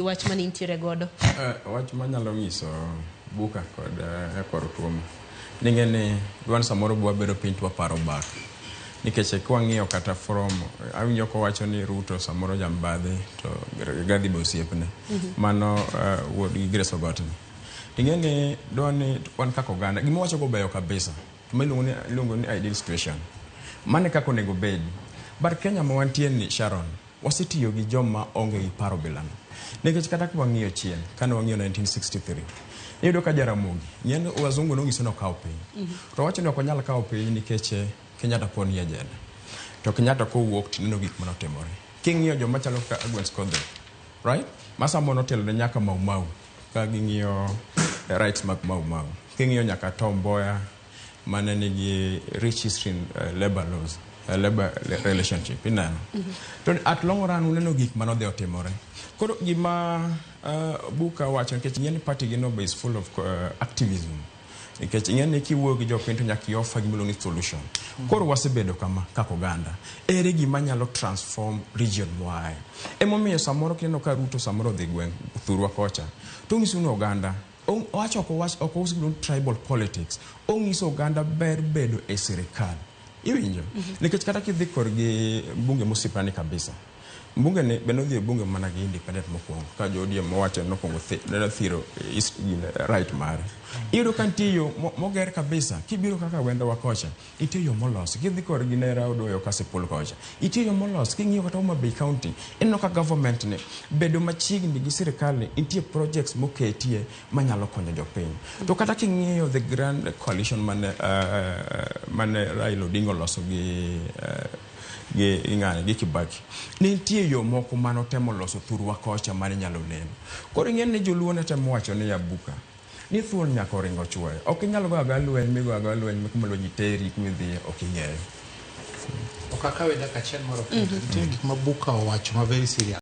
Wach mane intiere godo? Wach manyalo nyiso buka kod kor tuomo. Ning'eni dwan samoro bwa bedo piny twaparo bak. Nikech kwang'iyo kata from awinjo kowacho ni Ruto samoro jambadhi to Rigathi be osiepne. Mano wuod gi Grace Ogot ni. Ning'eni dwani wan kaka oganda gima wacho go beyo kabisa. Iluongo ni ideal situation. Mane kako nego bed. But Kenya ma wantie ni Sharon wasetiyo gi joma onge gi paro bilano. Nikech kata kwang'iyo chien kane wang'iyo 1963 iyudo ka Jaramogi nyien wazungu nonyiso no kawo piny. To wacho ni ok onyal kawo piny nikech Kenyatta poni ya jeda. To Kenyatta kowuok tineno gik mano timore. King'iyo joma chalo ka Agwens Kodhe, right? Masa mono telo ne nyaka Mau Mau ka ging'iyo rights mag Mau Mau. King'iyo nyaka Tom Mboya mane nigi rich history in labor laws. Labor relationship inano. To at long run uneno gik mano dhe otimore. Koro gima buka wacho nikech ng'eni party gino is full of activism. Nikech ng'eni kiwuoyo gi jopiny to nyaka offer gimoro ni solution. Koro wasebedo kama kako ganda. Ere gima nyalo transform region mwae. Emomiyo samoro kineno ka Ruto samoro dhi gweng' thurwa kocha. To ng'iso ni oganda wacho ok usigu tribal politics. Ong'iso oganda ber bedo e sirikal. Iwinjo? Nikech kata kidhi kor gi bunge mosipani kabisa. Mbunge ne benodhi e bunge mana gi independent mokwongo ka jodi mowacho nokwongo thiro right mare. Iyudo ka ntiyo moger kabisa kibiro kaka wendo wakocha itiyo molos kidhi kor gi nera odoyo kasipul kocha itiyo molos king'iyo kata Homa Bay County ino ka government ne bedo machiegni gi sirikal intie projects moketie manyalo konyo jopiny. To kata king'iyo the grand coalition mane Raila Odinga loso gi Kibaki nitie yo moko mano temo loso thurwa kocha mane nyalo neno. Koro ing'eni joluo ne temo wacho ni Yabuka ni thuol nyaka ringo chwoyo. Ok inyalo go aga lweny migo aga lweny kuma lwenyi teri kumidhi ok ing'eyo. Okaka weda ka chen moro nitie gik ma Buka owacho ma very serious.